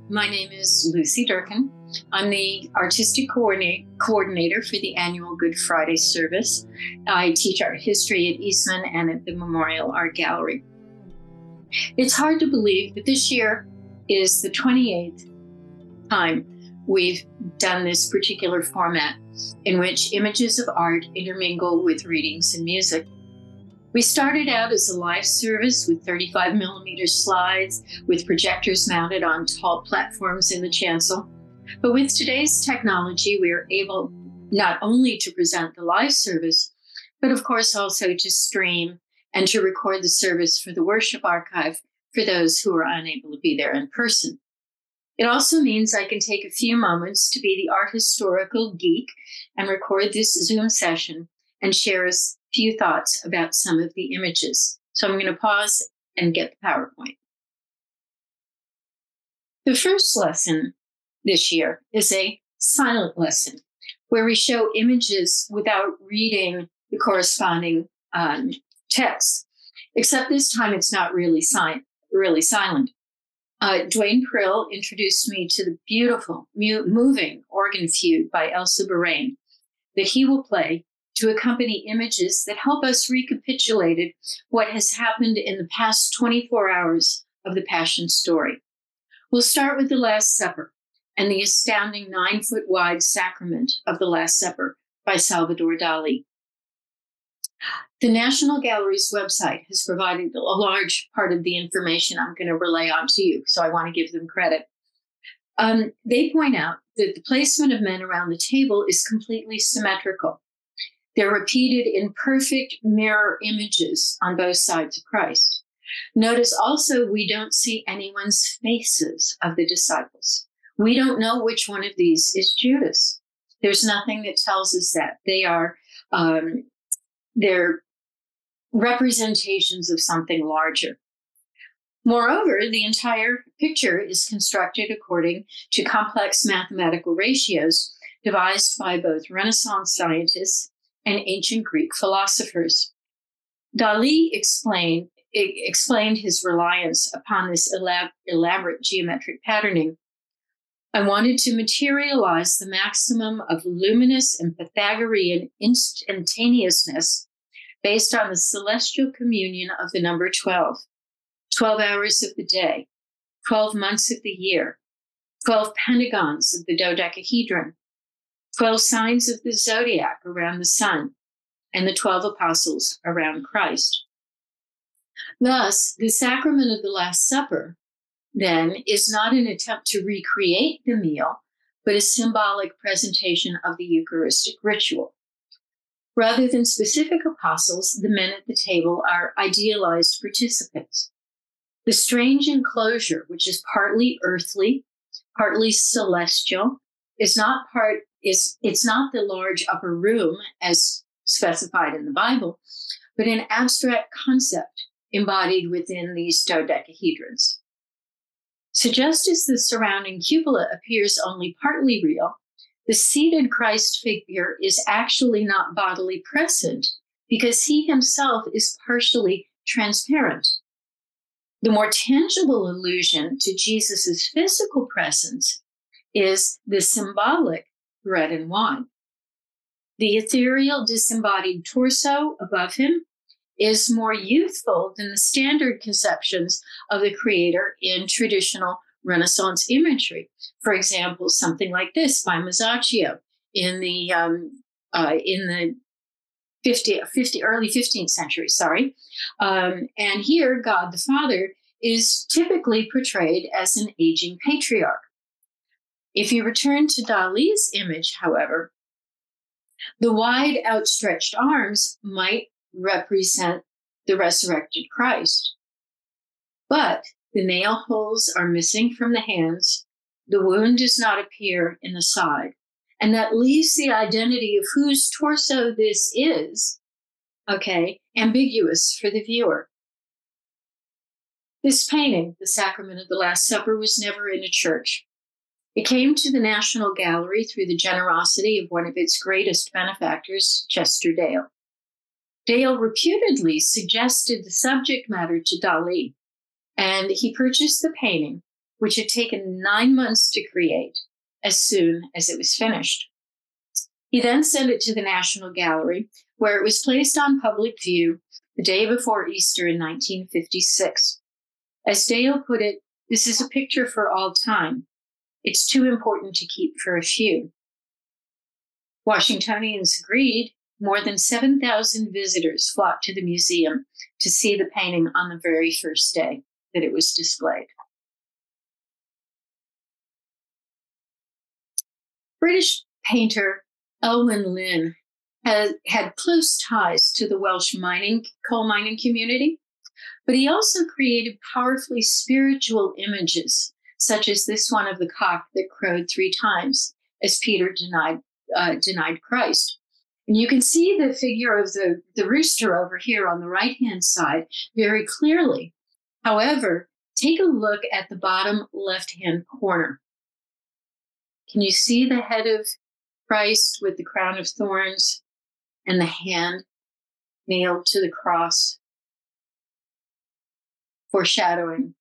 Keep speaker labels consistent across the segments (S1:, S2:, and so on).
S1: My name is Lucy Durkin. I'm the artistic coordinator for the annual Good Friday service. I teach art history at Eastman and at the Memorial Art Gallery. It's hard to believe, but this year is the 28th time we've done this particular format in which images of art intermingle with readings and music. We started out as a live service with 35mm slides with projectors mounted on tall platforms in the chancel. But with today's technology, we are able not only to present the live service, but of course also to stream and to record the service for the worship archive for those who are unable to be there in person. It also means I can take a few moments to be the art historical geek and record this Zoom session and share a few thoughts about some of the images. So I'm going to pause and get the PowerPoint. The first lesson this year is a silent lesson where we show images without reading the corresponding text, except this time it's not really silent. Dwayne Prill introduced me to the beautiful, moving organ fugue by Elsa Borain that he will play to accompany images that help us recapitulate what has happened in the past 24 hours of the Passion story. We'll start with the Last Supper and the astounding 9-foot-wide sacrament of the Last Supper by Salvador Dali. The National Gallery's website has provided a large part of the information I'm going to relay on to you, so I want to give them credit. They point out that the placement of men around the table is completely symmetrical. They're repeated in perfect mirror images on both sides of Christ. Notice also we don't see anyone's faces of the disciples. We don't know which one of these is Judas. There's nothing that tells us that. They're representations of something larger. Moreover, the entire picture is constructed according to complex mathematical ratios devised by both Renaissance scientists and ancient Greek philosophers. Dali explained his reliance upon this elaborate geometric patterning. I wanted to materialize the maximum of luminous and Pythagorean instantaneousness based on the celestial communion of the number 12, 12 hours of the day, 12 months of the year, 12 pentagons of the dodecahedron, 12 signs of the zodiac around the sun, and the 12 apostles around Christ. Thus, the sacrament of the Last Supper, then, is not an attempt to recreate the meal, but a symbolic presentation of the Eucharistic ritual. Rather than specific apostles, the men at the table are idealized participants. The strange enclosure, which is partly earthly, partly celestial, it's not the large upper room as specified in the Bible, but an abstract concept embodied within these dodecahedrons. So just as the surrounding cupola appears only partly real, the seated Christ figure is actually not bodily present because he himself is partially transparent. The more tangible allusion to Jesus's physical presence is the symbolic bread and wine. The ethereal disembodied torso above him is more youthful than the standard conceptions of the Creator in traditional Renaissance imagery. For example, something like this by Masaccio in the early 15th century. And here, God the Father is typically portrayed as an aging patriarch. If you return to Dali's image, however, the wide outstretched arms might represent the resurrected Christ. But the nail holes are missing from the hands, the wound does not appear in the side, and that leaves the identity of whose torso this is, ambiguous for the viewer. This painting, The Sacrament of the Last Supper, was never in a church. It came to the National Gallery through the generosity of one of its greatest benefactors, Chester Dale. Dale reputedly suggested the subject matter to Dali, and he purchased the painting which had taken 9 months to create, as soon as it was finished. He then sent it to the National Gallery, where it was placed on public view the day before Easter in 1956. As Dale put it, this is a picture for all time. It's too important to keep for a few. Washingtonians agreed. More than 7,000 visitors flocked to the museum to see the painting on the very first day that it was displayed. British painter Elwyn Lynn had close ties to the Welsh coal mining community, but he also created powerfully spiritual images, such as this one of the cock that crowed 3 times as Peter denied Christ. And you can see the figure of the rooster over here on the right-hand side very clearly. However, take a look at the bottom left-hand corner. Can you see the head of Christ with the crown of thorns and the hand nailed to the cross, foreshadowing?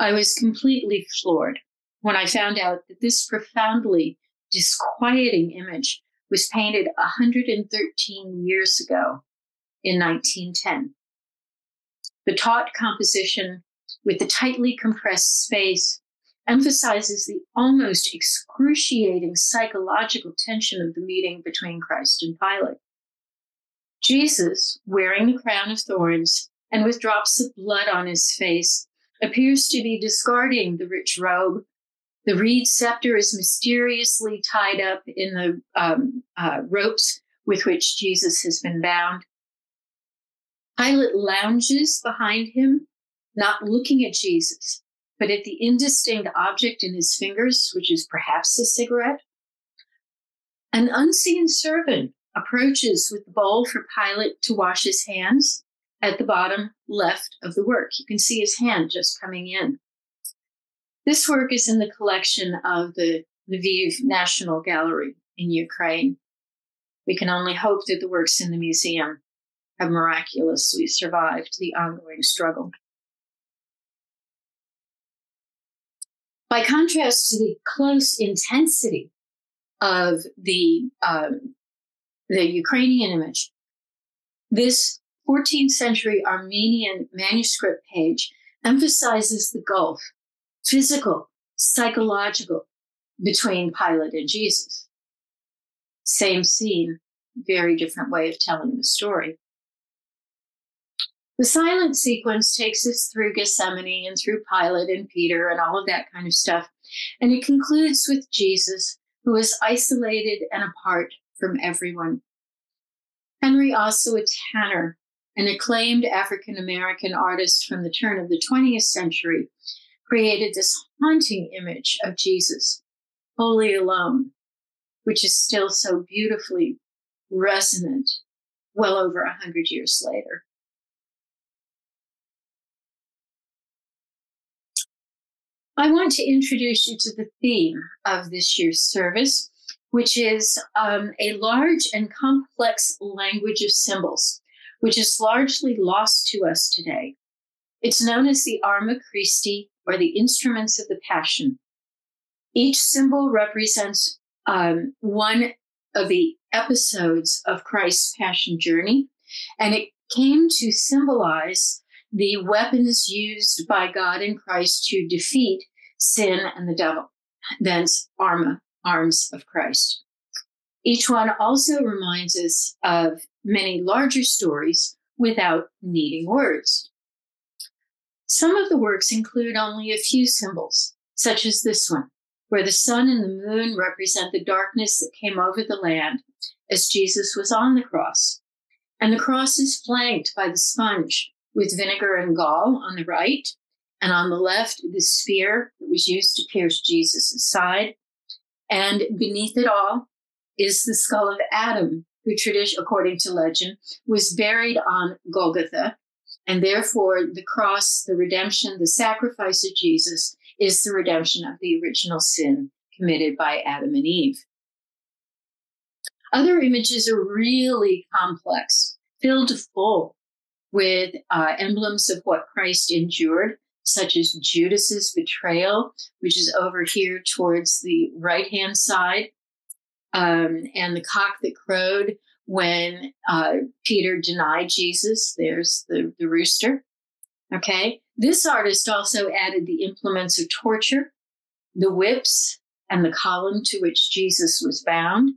S1: I was completely floored when I found out that this profoundly disquieting image was painted 113 years ago in 1910. The taut composition with the tightly compressed space emphasizes the almost excruciating psychological tension of the meeting between Christ and Pilate. Jesus, wearing the crown of thorns and with drops of blood on his face, appears to be discarding the rich robe. The reed scepter is mysteriously tied up in the ropes with which Jesus has been bound. Pilate lounges behind him, not looking at Jesus, but at the indistinct object in his fingers, which is perhaps a cigarette. An unseen servant approaches with the bowl for Pilate to wash his hands at the bottom left of the work. You can see his hand just coming in. This work is in the collection of the Lviv National Gallery in Ukraine. We can only hope that the works in the museum have miraculously survived the ongoing struggle. By contrast to the close intensity of the Ukrainian image, this 14th century Armenian manuscript page emphasizes the gulf, physical, psychological, between Pilate and Jesus. Same scene, very different way of telling the story. The silent sequence takes us through Gethsemane and through Pilate and Peter and all of that kind of stuff. And it concludes with Jesus, who is isolated and apart from everyone. Henry Ossawa Tanner, an acclaimed African-American artist from the turn of the 20th century, created this haunting image of Jesus, wholly alone, which is still so beautifully resonant well over 100 years later. I want to introduce you to the theme of this year's service, which is a large and complex language of symbols, which is largely lost to us today. It's known as the Arma Christi, or the instruments of the Passion. Each symbol represents one of the episodes of Christ's Passion journey, and it came to symbolize the weapons used by God in Christ to defeat sin and the devil, thence Arma, arms of Christ. Each one also reminds us of many larger stories without needing words. Some of the works include only a few symbols, such as this one, where the sun and the moon represent the darkness that came over the land as Jesus was on the cross. And the cross is flanked by the sponge with vinegar and gall on the right, and on the left, the spear that was used to pierce Jesus' side. And beneath it all is the skull of Adam, who, according to legend, was buried on Golgotha. And therefore, the cross, the redemption, the sacrifice of Jesus is the redemption of the original sin committed by Adam and Eve. Other images are really complex, filled full with emblems of what Christ endured, such as Judas's betrayal, which is over here towards the right-hand side, and the cock that crowed when Peter denied Jesus. There's the rooster. Okay. This artist also added the implements of torture, the whips and the column to which Jesus was bound,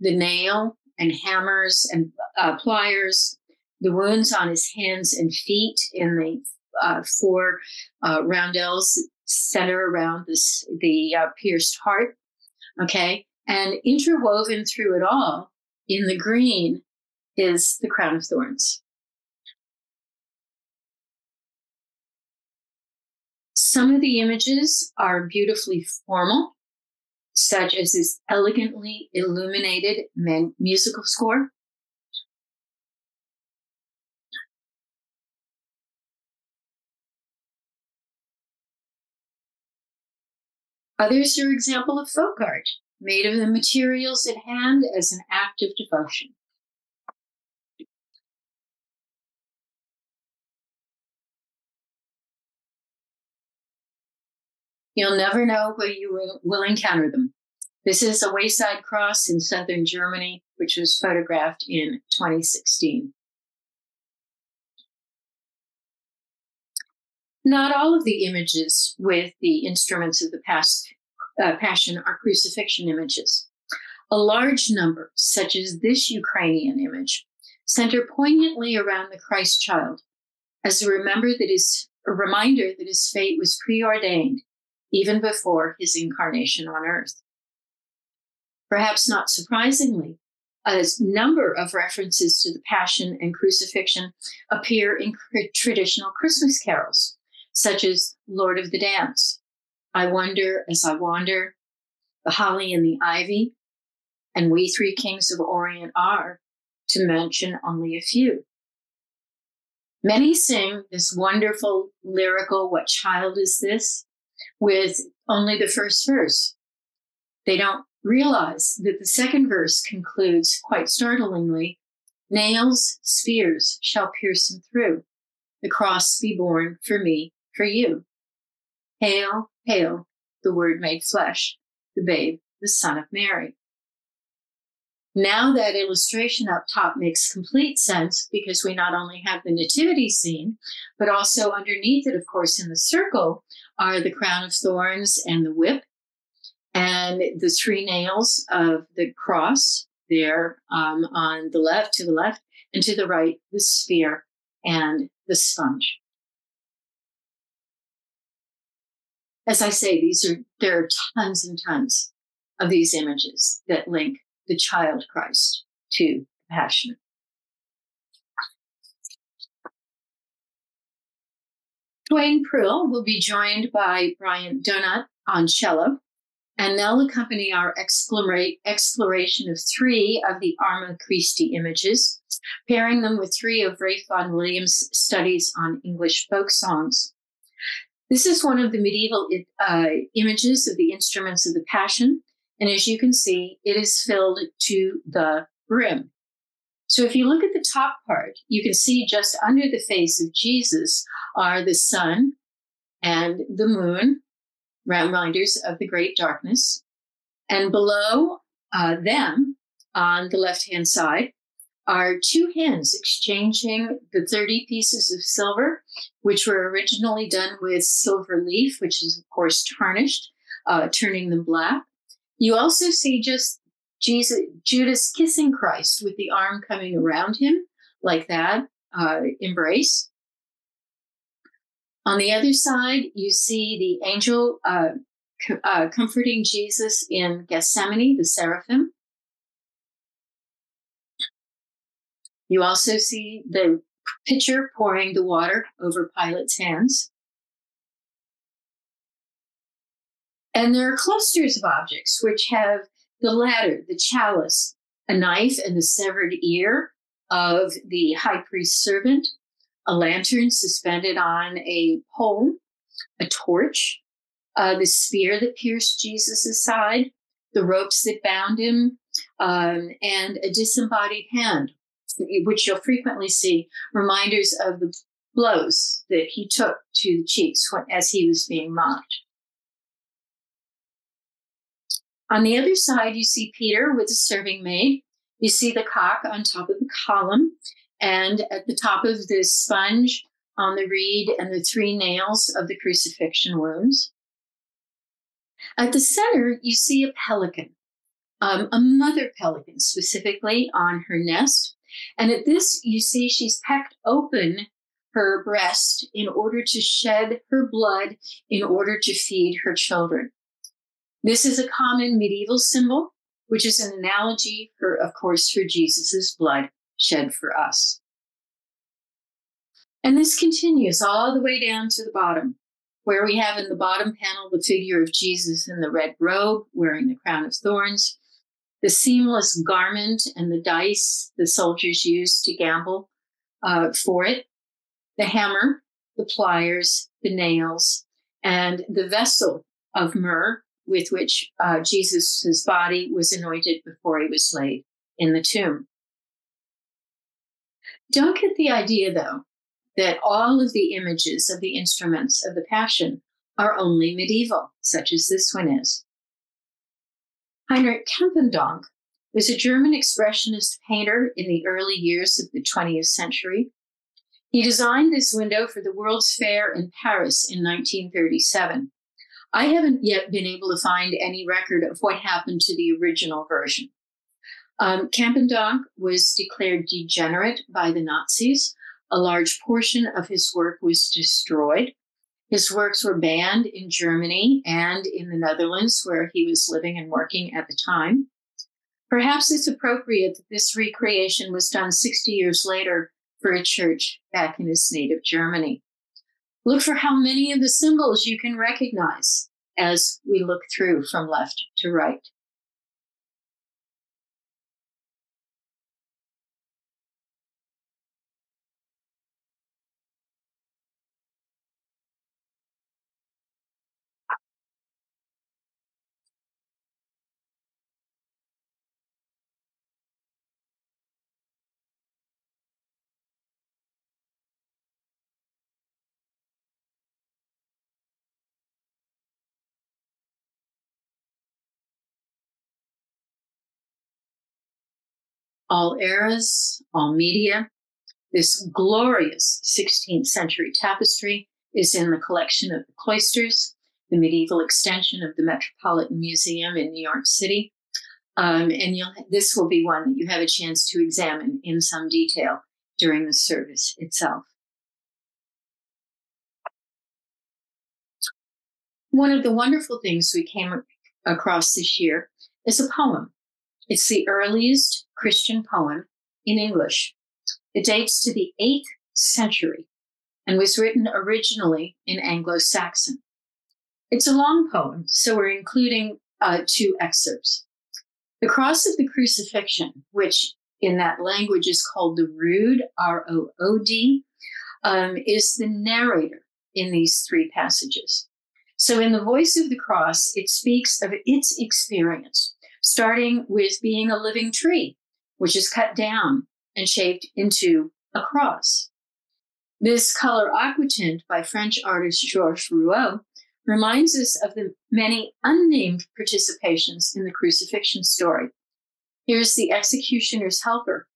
S1: the nail and hammers and pliers, the wounds on his hands and feet in the four roundels center around the pierced heart. Okay. And interwoven through it all in the green is the crown of thorns. Some of the images are beautifully formal, such as this elegantly illuminated musical score. Others are example of folk art, made of the materials at hand as an act of devotion. You'll never know where you will encounter them. This is a wayside cross in southern Germany, which was photographed in 2016. Not all of the images with the instruments of the Passion are crucifixion images. A large number, such as this Ukrainian image, center poignantly around the Christ child as a reminder that his fate was preordained even before his incarnation on earth. Perhaps not surprisingly, a number of references to the Passion and crucifixion appear in traditional Christmas carols, such as Lord of the Dance, I Wonder as I Wander, The Holly and the Ivy, and We Three Kings of Orient Are, to mention only a few. Many sing this wonderful lyrical "What Child Is This?" with only the first verse. They don't realize that the second verse concludes quite startlingly, "Nails, spears shall pierce him through. The cross be borne for me, for you. Hail, hail, the Word made flesh, the babe, the Son of Mary." Now that illustration up top makes complete sense because we not only have the nativity scene, but also underneath it, of course, in the circle are the crown of thorns and the whip and the three nails of the cross there on the left, to the left, and to the right, the spear and the sponge. As I say, there are tons and tons of these images that link the child Christ to the Passion. Dwayne Prill will be joined by Brian Donut on cello, and they'll accompany our exploration of three of the Arma Christi images, pairing them with three of Ralph Vaughan Williams' studies on English folk songs. This is one of the medieval images of the instruments of the Passion, and as you can see, it is filled to the brim. So if you look at the top part, you can see just under the face of Jesus are the sun and the moon, reminders of the great darkness. And below them, on the left-hand side, are two hens exchanging the 30 pieces of silver, which were originally done with silver leaf, which is, of course, tarnished, turning them black. You also see just Judas kissing Christ with the arm coming around him, like that embrace. On the other side, you see the angel comforting Jesus in Gethsemane, the seraphim. You also see the pitcher pouring the water over Pilate's hands. And there are clusters of objects which have the ladder, the chalice, a knife and the severed ear of the high priest's servant, a lantern suspended on a pole, a torch, the spear that pierced Jesus' side, the ropes that bound him, and a disembodied hand which you'll frequently see reminders of the blows that he took to the cheeks as he was being mocked. On the other side, you see Peter with a serving maid. You see the cock on top of the column, and at the top of the sponge on the reed and the 3 nails of the crucifixion wounds. At the center, you see a pelican, a mother pelican specifically on her nest. And at this, you see she's pecked open her breast in order to shed her blood in order to feed her children. This is a common medieval symbol, which is an analogy for, of course, for Jesus's blood shed for us. And this continues all the way down to the bottom, where we have in the bottom panel the figure of Jesus in the red robe, wearing the crown of thorns, the seamless garment and the dice the soldiers used to gamble for it, the hammer, the pliers, the nails, and the vessel of myrrh with which Jesus' body was anointed before he was laid in the tomb. Don't get the idea, though, that all of the images of the instruments of the Passion are only medieval, such as this one is. Heinrich Campendonck was a German expressionist painter in the early years of the 20th century. He designed this window for the World's Fair in Paris in 1937. I haven't yet been able to find any record of what happened to the original version. Campendonck was declared degenerate by the Nazis. A large portion of his work was destroyed. His works were banned in Germany and in the Netherlands, where he was living and working at the time. Perhaps it's appropriate that this recreation was done 60 years later for a church back in his native Germany. Look for how many of the symbols you can recognize as we look through from left to right. All eras, all media. This glorious 16th century tapestry is in the collection of the Cloisters, the medieval extension of the Metropolitan Museum in New York City. And this will be one that you have a chance to examine in some detail during the service itself. One of the wonderful things we came across this year is a poem. It's the earliest Christian poem in English. It dates to the 8th century and was written originally in Anglo-Saxon. It's a long poem, so we're including 2 excerpts. The Cross of the Crucifixion, which in that language is called the Rood, R-O-O-D, is the narrator in these 3 passages. So in the Voice of the Cross, it speaks of its experience, starting with being a living tree, which is cut down and shaped into a cross. This color aquatint by French artist Georges Rouault reminds us of the many unnamed participations in the crucifixion story. Here's the executioner's helper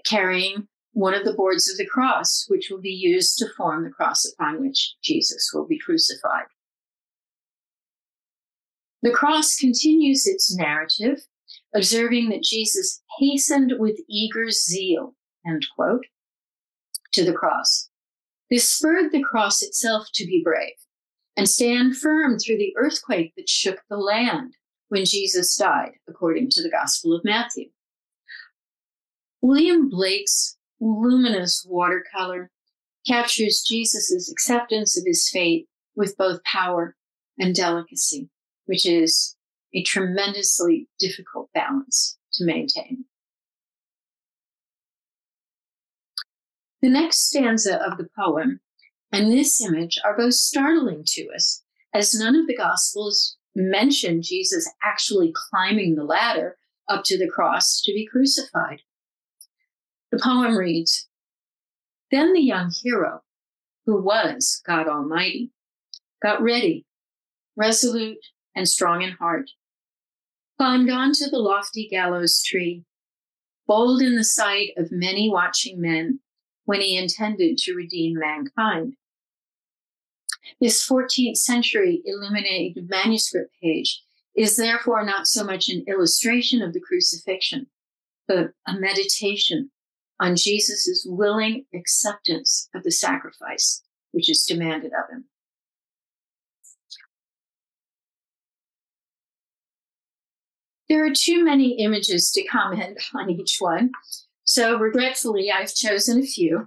S1: carrying one of the boards of the cross, which will be used to form the cross upon which Jesus will be crucified. The cross continues its narrative, observing that Jesus hastened with eager zeal, end quote, to the cross. This spurred the cross itself to be brave and stand firm through the earthquake that shook the land when Jesus died, according to the Gospel of Matthew. William Blake's luminous watercolor captures Jesus' acceptance of his fate with both power and delicacy, which is a tremendously difficult balance to maintain. The next stanza of the poem and this image are both startling to us, as none of the Gospels mention Jesus actually climbing the ladder up to the cross to be crucified. The poem reads, "Then the young hero, who was God Almighty, got ready, resolute and strong in heart, climbed onto the lofty gallows tree, bold in the sight of many watching men, when he intended to redeem mankind." This 14th century illuminated manuscript page is therefore not so much an illustration of the crucifixion, but a meditation on Jesus' willing acceptance of the sacrifice which is demanded of him. There are too many images to comment on each one, so regretfully, I've chosen a few,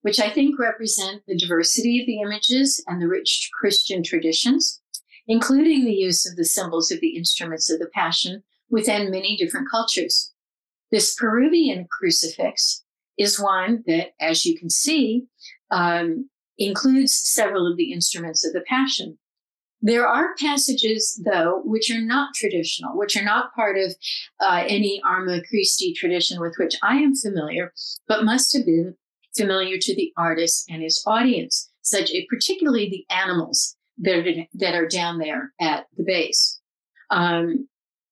S1: which I think represent the diversity of the images and the rich Christian traditions, including the use of the symbols of the instruments of the Passion within many different cultures. This Peruvian crucifix is one that, as you can see, includes several of the instruments of the Passion. There are passages, though, which are not traditional, which are not part of any Arma Christi tradition with which I am familiar, but must have been familiar to the artist and his audience, particularly the animals that are down there at the base.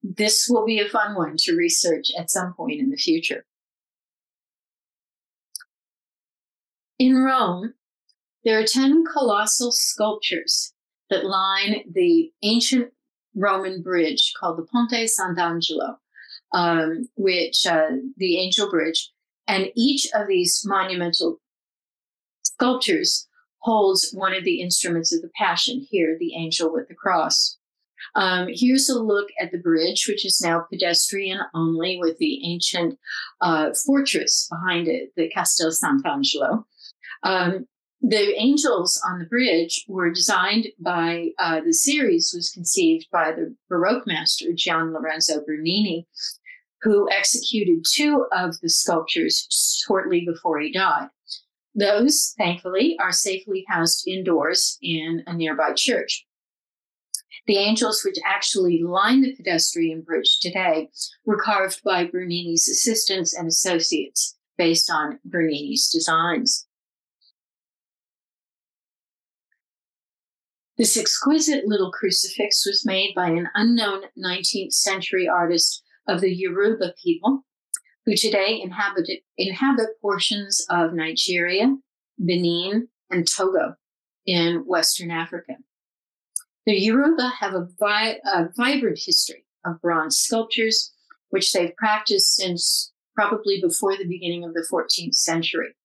S1: This will be a fun one to research at some point in the future. In Rome, there are 10 colossal sculptures that line the ancient Roman bridge called the Ponte Sant'Angelo, the Angel Bridge. And each of these monumental sculptures holds one of the instruments of the Passion, here, the angel with the cross. Here's a look at the bridge, which is now pedestrian only, with the ancient fortress behind it, the Castel Sant'Angelo. The angels on the bridge were designed by, the series was conceived by the Baroque master, Gian Lorenzo Bernini, who executed 2 of the sculptures shortly before he died. Those, thankfully, are safely housed indoors in a nearby church. The angels which actually line the pedestrian bridge today were carved by Bernini's assistants and associates based on Bernini's designs. This exquisite little crucifix was made by an unknown 19th century artist of the Yoruba people, who today inhabit portions of Nigeria, Benin, and Togo in Western Africa. The Yoruba have a vibrant history of bronze sculptures, which they've practiced since probably before the beginning of the 14th century.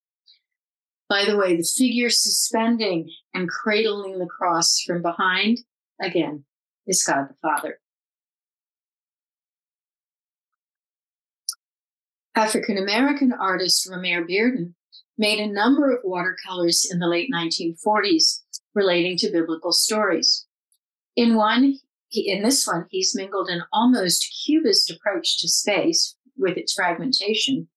S1: By the way, the figure suspending and cradling the cross from behind, again, is God the Father. African-American artist Romare Bearden made a number of watercolors in the late 1940s relating to biblical stories. In this one, he's mingled an almost cubist approach to space with its fragmentation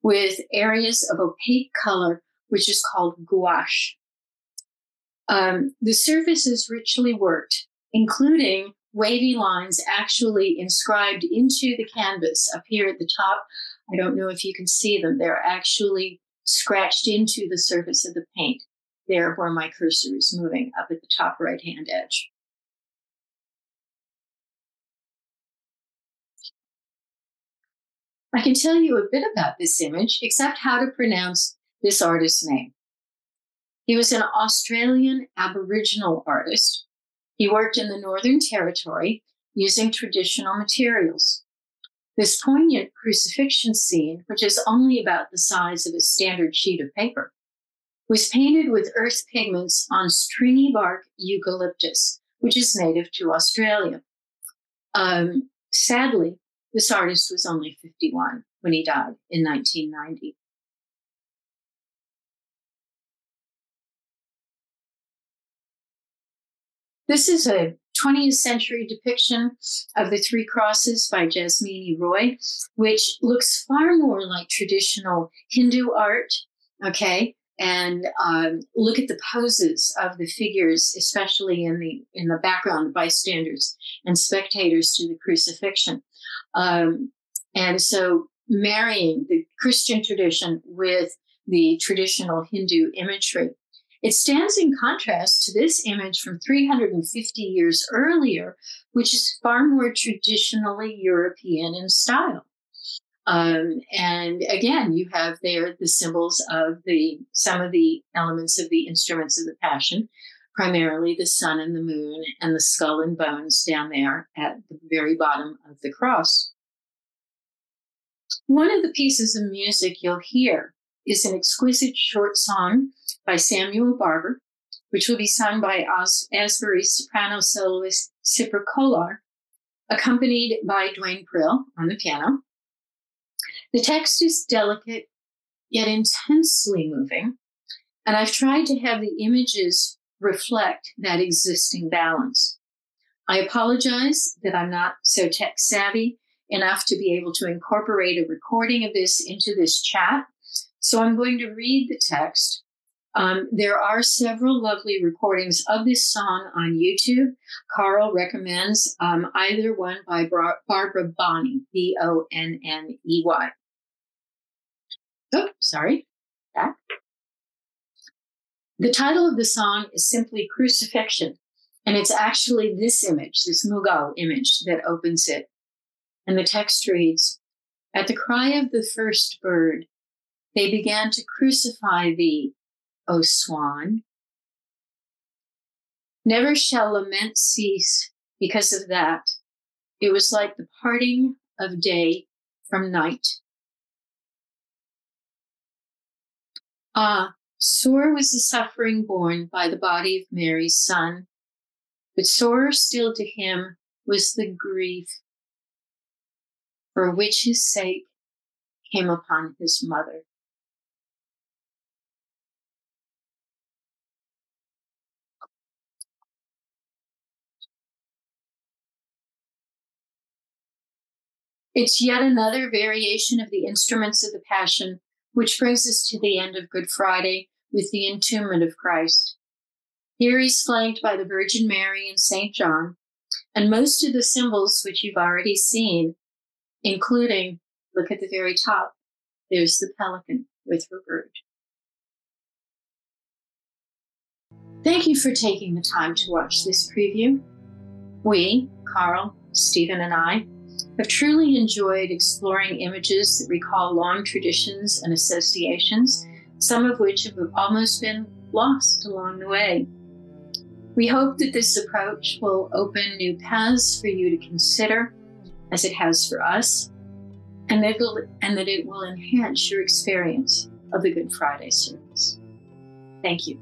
S1: with areas of opaque color, which is called gouache. The surface is richly worked, including wavy lines actually inscribed into the canvas up here at the top. I don't know if you can see them. They're actually scratched into the surface of the paint, there where my cursor is moving up at the top right-hand edge. I can tell you a bit about this image, except how to pronounce this artist's name. He was an Australian Aboriginal artist. He worked in the Northern Territory using traditional materials. This poignant crucifixion scene, which is only about the size of a standard sheet of paper, was painted with earth pigments on stringy bark eucalyptus, which is native to Australia. Sadly, this artist was only 51 when he died in 1990. This is a 20th century depiction of the Three Crosses by Jasmini Roy, which looks far more like traditional Hindu art, okay? And look at the poses of the figures, especially in the background, the bystanders and spectators to the crucifixion. And so marrying the Christian tradition with the traditional Hindu imagery. It stands in contrast to this image from 350 years earlier, which is far more traditionally European in style. And again, you have there the symbols of some of the elements of the instruments of the Passion, primarily the sun and the moon and the skull and bones down there at the very bottom of the cross. One of the pieces of music you'll hear is an exquisite short song by Samuel Barber, which will be sung by Asbury's soprano soloist Cipra Kolar, accompanied by Dwayne Prill on the piano. The text is delicate, yet intensely moving, and I've tried to have the images reflect that existing balance. I apologize that I'm not so tech savvy enough to be able to incorporate a recording of this into this chat, so I'm going to read the text. There are several lovely recordings of this song on YouTube. Carl recommends either one by Barbara Bonney, Bonney. Oh, sorry. Back. The title of the song is simply Crucifixion, and it's actually this image, this Mughal image, that opens it. And the text reads, "At the cry of the first bird, they began to crucify thee, O swan. Never shall lament cease because of that. It was like the parting of day from night. Ah, sore was the suffering borne by the body of Mary's son, but sorer still to him was the grief for which his sake came upon his mother." It's yet another variation of the instruments of the Passion, which brings us to the end of Good Friday with the entombment of Christ. Here he's flanked by the Virgin Mary and St. John, and most of the symbols which you've already seen, including, look at the very top, there's the pelican with her bird. Thank you for taking the time to watch this preview. We, Carl, Stephen, and I, have truly enjoyed exploring images that recall long traditions and associations, some of which have almost been lost along the way. We hope that this approach will open new paths for you to consider, as it has for us, and that it will enhance your experience of the Good Friday service. Thank you.